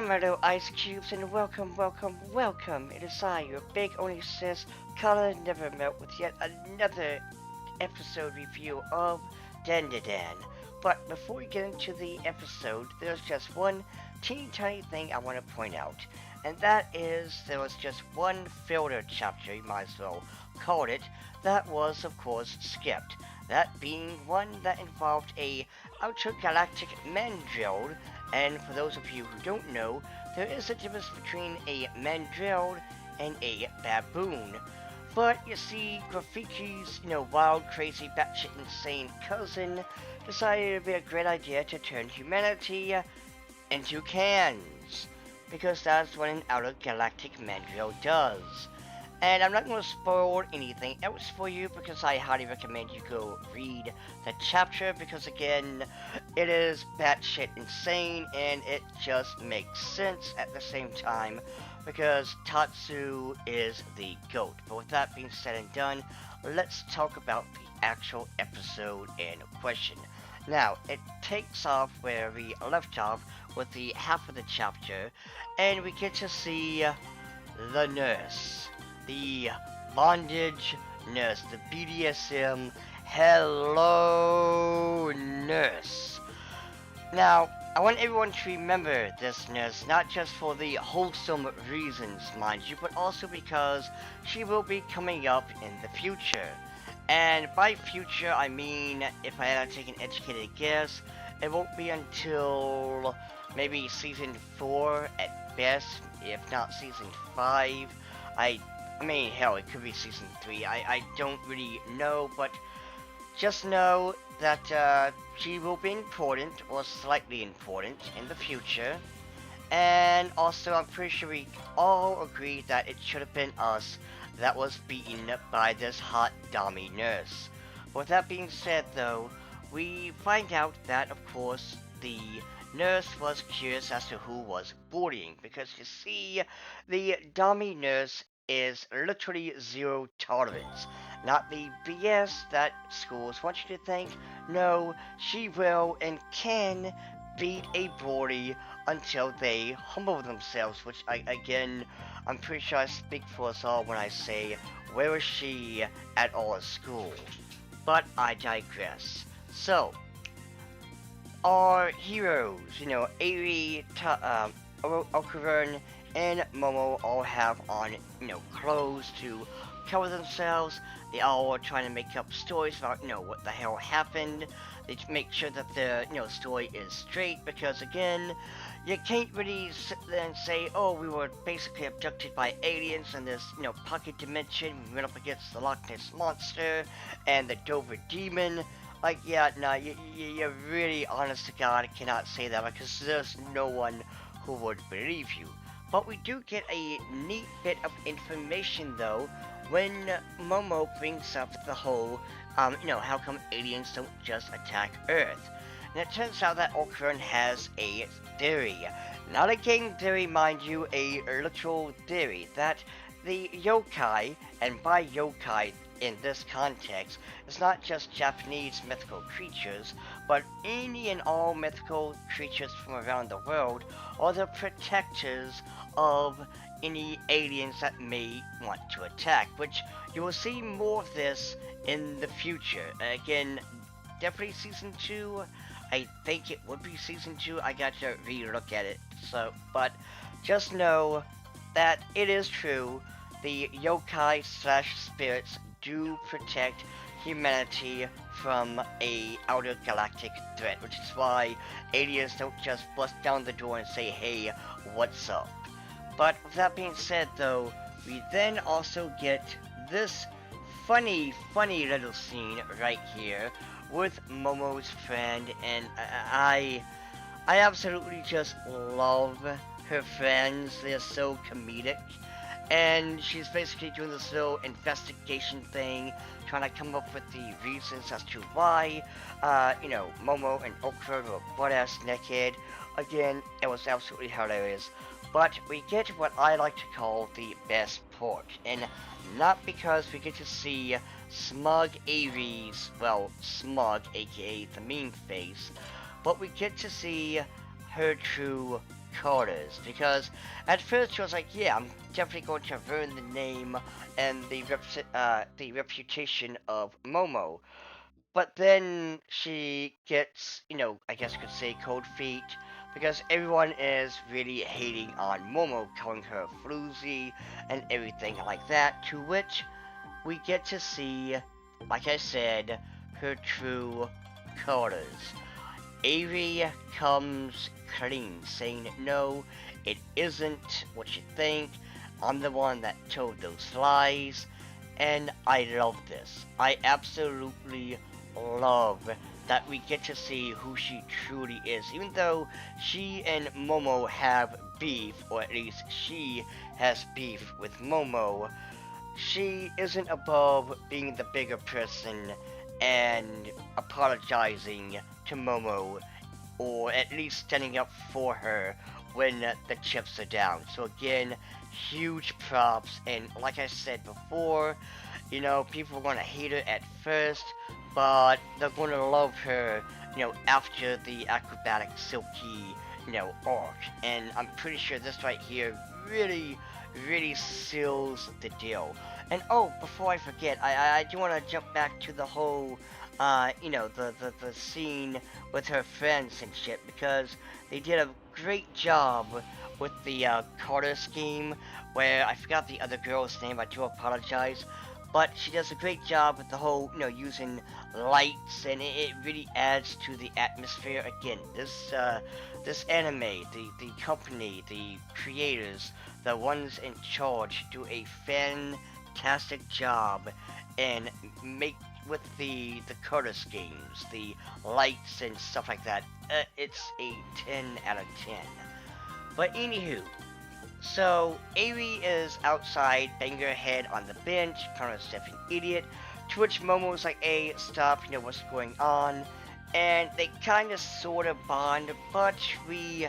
hello, Ice Cubes, and welcome, welcome, welcome. It is I, your big only sis, Color Never Melt, with yet another episode review of Dandadan. But before we get into the episode, there's just one teeny tiny thing I want to point out, and that is there was just one filler chapter, you might as well call it, that was, of course, skipped. That being one that involved a outer-galactic mandrill. And for those of you who don't know, there is a difference between a mandrill and a baboon. But you see, Grafiki's, wild, crazy, batshit insane cousin decided it would be a great idea to turn humanity into cans. Because that's what an outer galactic mandrill does. And I'm not going to spoil anything else for you because I highly recommend you go read the chapter because again, it is batshit insane and it just makes sense at the same time because Tatsu is the GOAT. But with that being said and done, let's talk about the actual episode in question. Now, it takes off where we left off with the half of the chapter and we get to see the nurse. The bondage nurse, the BDSM hello nurse. Now, I want everyone to remember this nurse, not just for the wholesome reasons, mind you, but also because she will be coming up in the future. And by future, I mean, if I had to take an educated guess, it won't be until maybe season 4 at best, if not season 5. I mean, hell, it could be season 3. I don't really know, but just know that she will be important, or slightly important, in the future. And also, I'm pretty sure we all agree that it should have been us that was beaten by this hot dummy nurse. With that being said, though, we find out that, of course, the nurse was curious as to who was bullying, because you see, the dummy nurse is literally zero tolerance. Not the BS that schools want you to think. No, she will and can beat a bully until they humble themselves, which again, I'm pretty sure I speak for us all when I say, where is she at all at school? But I digress. So, our heroes, Eri, Okuvern, and Momo all have on, clothes to cover themselves. They all are trying to make up stories about, what the hell happened. They make sure that the, story is straight because, again, you can't really sit there and say, oh, we were basically abducted by aliens in this, pocket dimension. We went up against the Loch Ness Monster and the Dover Demon. Like, yeah, no, you really, honest to God, cannot say that because there's no one who would believe you. But we do get a neat bit of information, though, when Momo brings up the whole, how come aliens don't just attack Earth? And it turns out that Okran has a theory. Not a game theory, mind you, a literal theory, that the yokai, and by yokai in this context, it's not just Japanese mythical creatures, but any and all mythical creatures from around the world are the protectors of any aliens that may want to attack, which you will see more of this in the future. Again, definitely season 2. I think it would be season 2. I got to re-look at it. So, but just know that it is true. The yokai slash spirits do protect humanity from a outer galactic threat, which is why aliens don't just bust down the door and say, hey, what's up? But with that being said, though, we then also get this funny little scene right here with Momo's friend, and I absolutely just love her friends. They're so comedic. And she's basically doing this little investigation thing, trying to come up with the reasons as to why, Momo and Okra were butt-ass naked. Again, it was absolutely hilarious. But we get what I like to call the best part, and not because we get to see Smug Aries, well, Smug, aka the mean face, but we get to see her true quarters, because at first she was like, yeah, I'm definitely going to ruin the name and the reputation of Momo. But then she gets, I guess you could say cold feet, because everyone is really hating on Momo, calling her floozy and everything like that, to which we get to see, like I said, her true colors. Avery comes clean, saying, no, it isn't what you think. I'm the one that told those lies. And I love this. I absolutely love that we get to see who she truly is. Even though she and Momo have beef, or at least she has beef with Momo, she isn't above being the bigger person and apologizing to Momo, or at least standing up for her when the chips are down. So again, huge props, and like I said before, people are gonna hate her at first, but they're gonna love her, after the acrobatic silky, arc. And I'm pretty sure this right here really, really seals the deal. And oh, before I forget, I do want to jump back to the whole, the scene with her friends and shit, because they did a great job with the Carter scheme, where I forgot the other girl's name, I do apologize, but she does a great job with the whole, using lights, and it really adds to the atmosphere. Again, this anime, the company, the creators, the ones in charge, do a fantastic job and make with the color schemes, the lights and stuff like that. It's a 10 out of 10. But anywho, so Airi is outside, banging her head on the bench, kind of an idiot. To which Momo's like, "Hey, stop! What's going on?" And they kind of sort of bond, but we,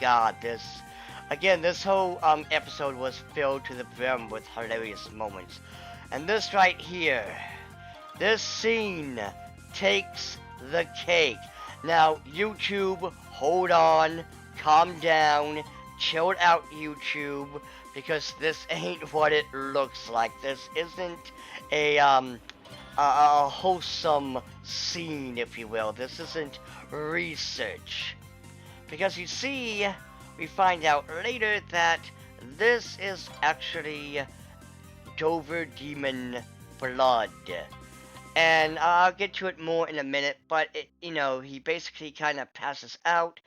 God, this whole episode was filled to the brim with hilarious moments, and this right here, this scene takes the cake. Now, YouTube, hold on, calm down, chill out, YouTube, because this ain't what it looks like. This isn't a wholesome scene, if you will. This isn't research. Because you see, we find out later that this is actually Dover Demon blood. And I'll get to it more in a minute, but he basically kind of passes out,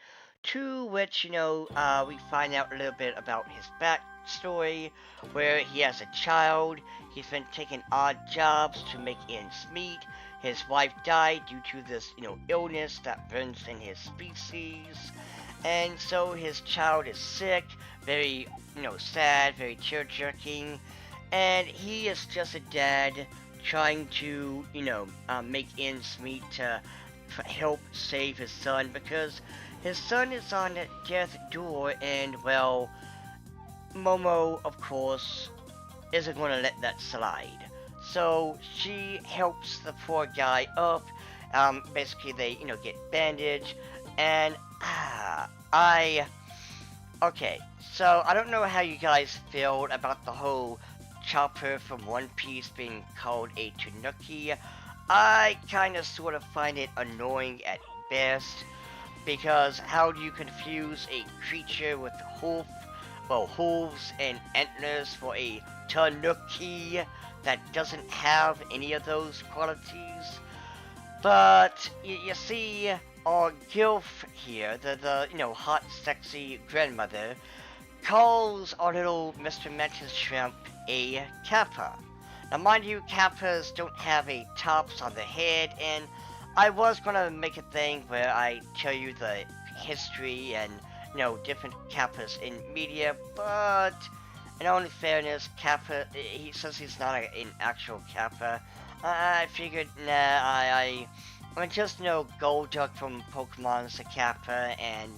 to which, we find out a little bit about his backstory, where he has a child, he's been taking odd jobs to make ends meet, his wife died due to this, illness that runs in his species, and so his child is sick, very, sad, very tear-jerking, and he is just a dad trying to, make ends meet to help save his son, because his son is on death's door, and, well, Momo, of course, isn't going to let that slide. So she helps the poor guy up. Basically, they, get bandaged, and, okay, so I don't know how you guys feel about the whole Chopper from One Piece being called a Tanuki. I kind of sort of find it annoying at best, because how do you confuse a creature with hooves and antlers for a Tanuki that doesn't have any of those qualities? But you see, our Gilf here, the hot, sexy grandmother, calls our little Mr. Mantis Shrimp a Kappa. Now, mind you, Kappas don't have a tops on the head, and I was gonna make a thing where I tell you the history and, different Kappas in media, but in all fairness, Kappa, he says he's not an actual Kappa. I figured, nah, I'm just, Golduck from Pokemon's a Kappa, and,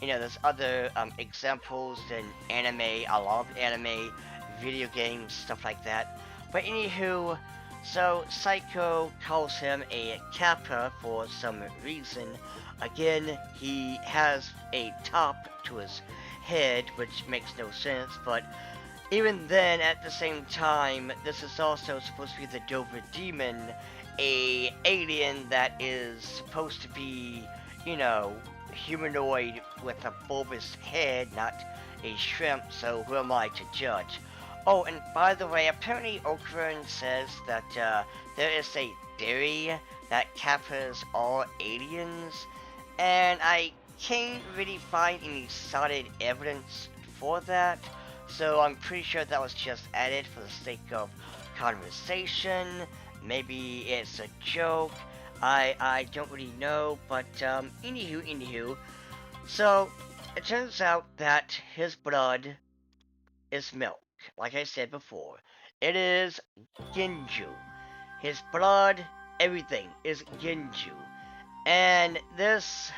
there's other examples in anime. I love anime, video games, stuff like that. But anywho, So Psycho calls him a Kappa for some reason. Again, he has a top to his head, which makes no sense, but even then, at the same time, this is also supposed to be the Dover Demon, a alien that is supposed to be, you know, humanoid with a bulbous head, not a shrimp, so who am I to judge? Oh, and by the way, apparently Okran says that there is a theory that Kappas are aliens, and I can't really find any solid evidence for that. So I'm pretty sure that was just added for the sake of conversation. Maybe it's a joke. I don't really know, but anywho. So it turns out that his blood is milk. Like I said before, it is Ginju. His blood, everything is Ginju. And this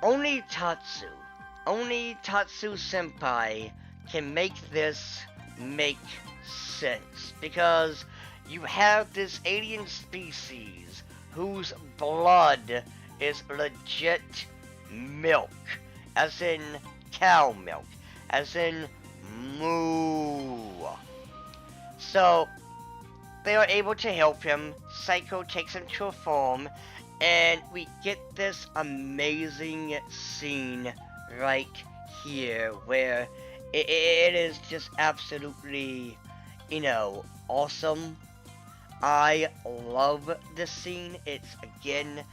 only Tatsu Senpai can make this make sense because you have this alien species whose blood is legit milk, as in cow milk, as in moo. So they are able to help him. Psycho takes him to a farm, and we get this amazing scene right here where it is just absolutely, awesome. I love this scene. It's again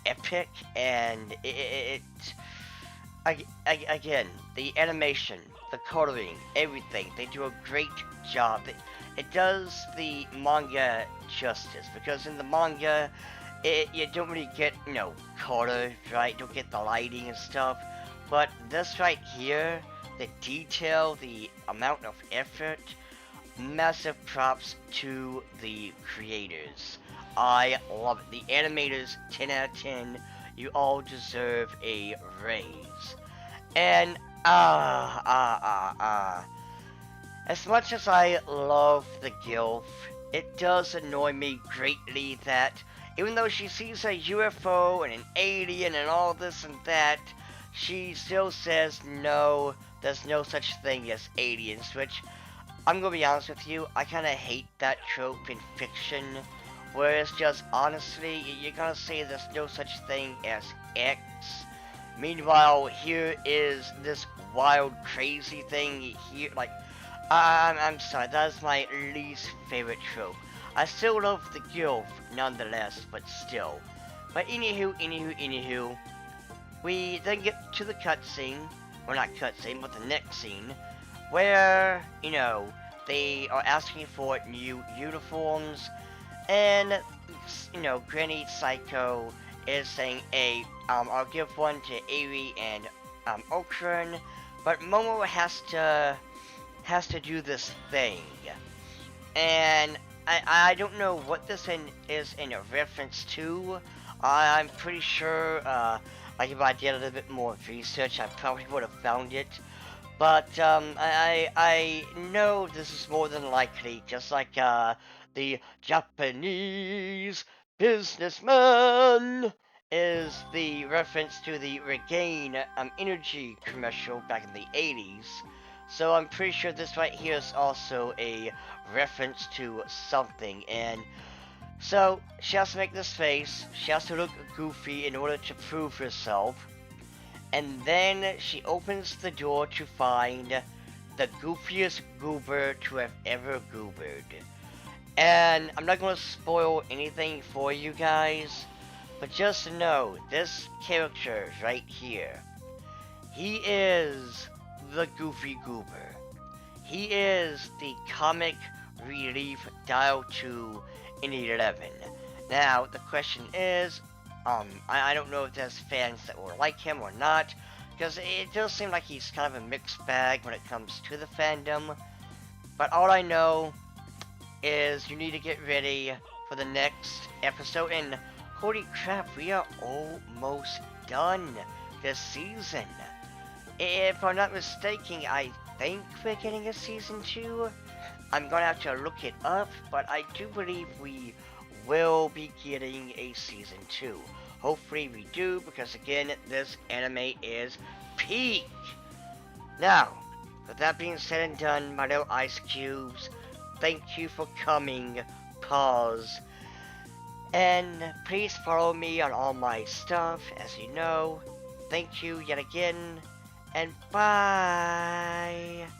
epic, and again, the animation, the coloring, everything, they do a great job. It does the manga justice, because in the manga, you don't really get, color, right? You don't get the lighting and stuff. But this right here, the detail, the amount of effort, massive props to the creators. I love it. The animators, 10 out of 10. You all deserve a raise. And, as much as I love the Gilf, it does annoy me greatly that even though she sees a UFO and an alien and all this and that, she still says no, there's no such thing as aliens, which, I'm gonna be honest with you, I kinda hate that trope in fiction, where it's just, honestly, you're gonna say there's no such thing as X. Meanwhile, here is this wild, crazy thing here, like, I'm sorry, that is my least favorite trope. I still love the Gilf, nonetheless, but still. But anywho, we then get to the cutscene, or not cutscene, but the next scene, where, they are asking for new uniforms, and, Granny Psycho is saying, hey, I'll give one to Eri and, Okran, but Momo has to do this thing, and I don't know what this is in a reference to. I'm pretty sure, like if I did a little bit more research, I probably would have found it. But I know this is more than likely just like the Japanese businessman is the reference to the Regain energy commercial back in the 80s. So I'm pretty sure this right here is also a reference to something, and so she has to make this face, she has to look goofy in order to prove herself, and then she opens the door to find the goofiest goober to have ever goobered. And I'm not going to spoil anything for you guys, but just know, this character right here, he is the Goofy Goober. He is the comic relief dial 2 in 11. Now, the question is, I don't know if there's fans that will like him or not, because it does seem like he's kind of a mixed bag when it comes to the fandom. But all I know is you need to get ready for the next episode, and holy crap, we are almost done this season. If I'm not mistaken, I think we're getting a season 2. I'm gonna have to look it up, but I do believe we will be getting a season 2. Hopefully we do, because again, this anime is peak. Now, with that being said and done, my little ice cubes, thank you for coming. Pause. And please follow me on all my stuff, as you know. Thank you yet again, and bye.